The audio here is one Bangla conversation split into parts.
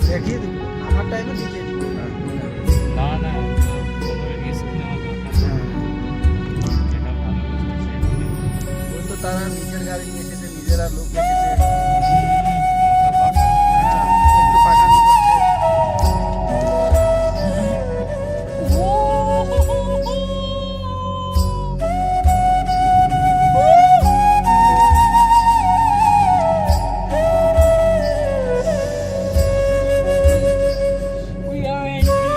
দেখিয়ে দিব, আমার টাইমে দেখিয়ে দিব। না না, কোনো রিস্ক নেওয়া দরকার নেই। যেটা ভালো বুঝবে সেটাই। ওই তো তারা নিজের গাড়ি নিয়ে এসেছে, নিজেরা লোক এসেছে, একটু পাকানি করছে। We are entering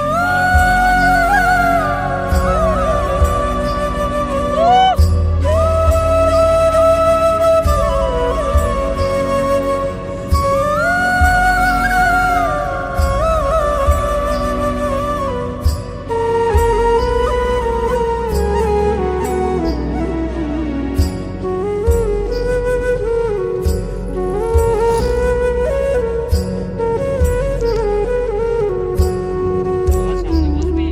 আমার সামনে বসবি?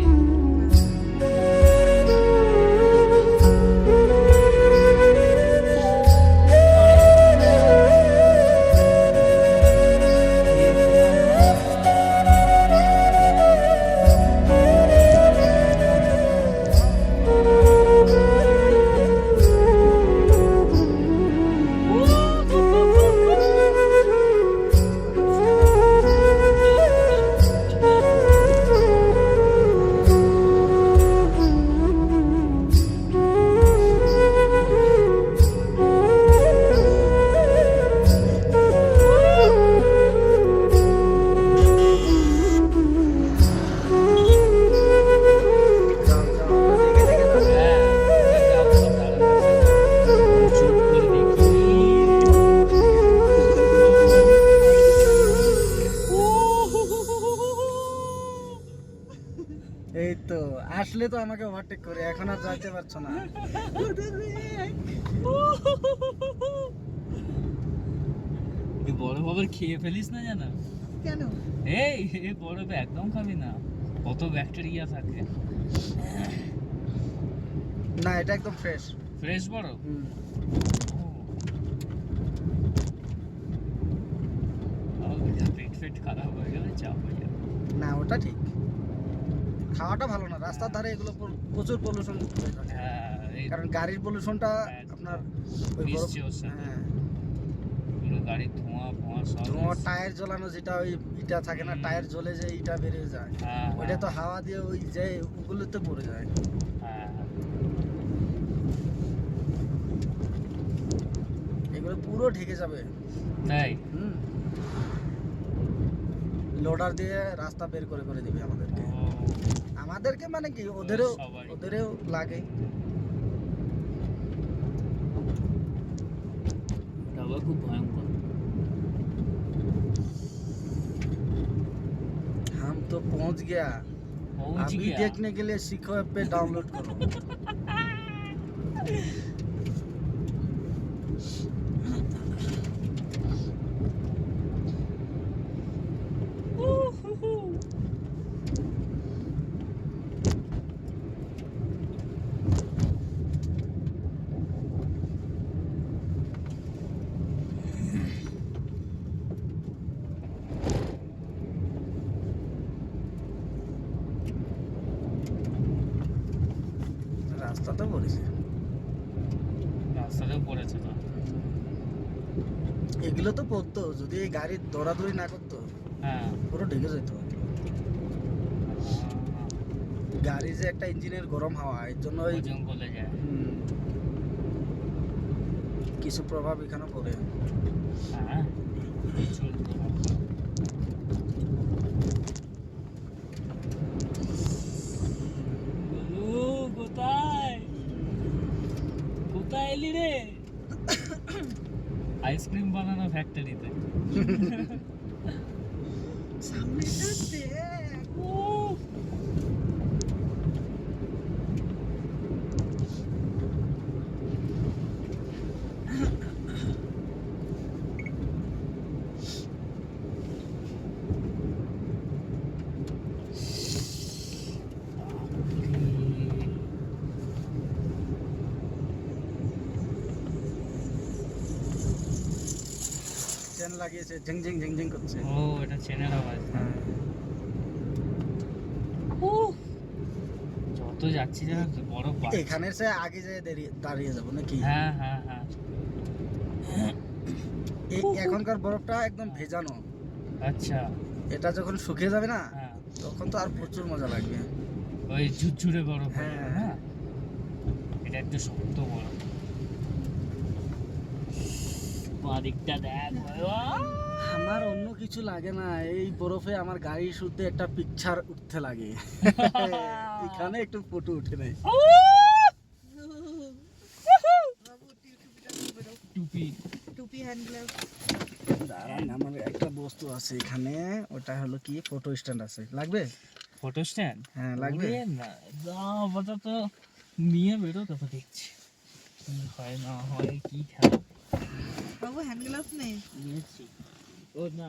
যাও, যাও, দেখে দেখে যাও। হ্যাঁ, যাও, সব দাঁড়ানো আছে। চুপ করে দেখি। এই তো আসলে তো আমাকে ওভারটেক করে, এখন আর যাইতে পারছো না। এই বরফ আবার খেয়ে ফেলিস না জানো? কেন? এই বরফ একদম খাবি না, কত ব্যাকটেরিয়া থাকে। না, এটা একদম ফ্রেশ। ফ্রেশ বরফ। পেট ফেট খারাপ হয়ে গেলে চাপ হয়ে যাবে। না, ওটা ঠিক। খাওয়াটা ভালো না, রাস্তার ধারে এগুলো প্রচুর পলিউশন হয়ে থাকে। হ্যাঁ, এই কারণ গাড়ির পলিউশনটা একদম। আপনার ওই মিশছে ওর সাথে। হ্যাঁ, পুরো গাড়ির ধোঁয়া ফোঁয়া সব ধোঁয়া, মিশছে। টায়ার জ্বলানো, যেটা ওই ইটা থাকে না, টায়ার জ্বলে যে ইটা বেরিয়ে যায়, হ্যাঁ, ওইটা তো হাওয়া দিয়ে ওই যে ওগুলোতে পড়ে যায়। হ্যাঁ, এগুলো পুরো ঢেকে যাবে। তাই লোডার দিয়ে রাস্তা বের করে করে দিবে আমাদেরকে। ও, আমাদেরকে মানে কি, ওদেরও সবারই। ওদেরও লাগে। এটা আবার খুব ভয়ঙ্কর। हम तो पहुंच गया, পৌঁছ अभी গিয়া। देखने के लिए सीखो ऐप पे डाउनलोड करो। রাস্তা তো পড়েছে, রাস্তাতেও পড়েছে তো। এগুলো তো পড়তো যদি এই গাড়ির দৌড়াদৌড়ি না করতো, হ্যাঁ, পুরো ঢেকে যেত। গাড়ি যে একটা ইঞ্জিনের গরম হাওয়া, এর জন্য ওই ওজন গলে যায়। কিছু প্রভাব এখানে পড়ে। হ্যাঁ, প্রচুর প্রভাব। বলু, কোথায় কোথায় এলি রে? আইসক্রিম বানানো ফ্যাক্টরিতে। সামনেটা দেখ। লাগিয়েছে, ঝিং ঝিং ঝিং ঝিং করছে। ও এটা চেনের আওয়াজ। হ্যাঁ। যত যাচ্ছি যেন বরফ বাড়ছে। এখানে সে আগে যেয়ে দাঁড়িয়ে যাবো নাকি? হ্যাঁ হ্যাঁ হ্যাঁ। এখনকার বরফটা একদম ভেজানো, আচ্ছা। এটা যখন শুকিয়ে যাবে না হ্যাঁ তখন তো আর প্রচুর মজা লাগবে। ওই ঝুরঝুরে বরফ হয়ে হ্যাঁ। যাবে না? এটা একটু শক্ত বরফ। বাদিকটা দেখ বাবা। আমার অন্য কিছু লাগে না, এই বরফে আমার গাড়ি শুদ্ধ একটা পিকচার উঠতে লাগে। এখানে একটু ফটো উঠে নেই। টুপি। টুপি, হ্যান্ড গ্লাভস। দাঁড়ান, আমার একটা বস্তু আছে এখানে, ওটা হলো কি ফটো স্ট্যান্ড আছে, লাগবে? Photo stand? হ্যাঁ লাগবে। ওরে না, যা আপাতত নিয়ে বেরো, তারপর দেখছি কি হয় না হয়, কি খেলা। বাবু হ্যান্ড গ্লাভস নেই। নিয়েছি। ও না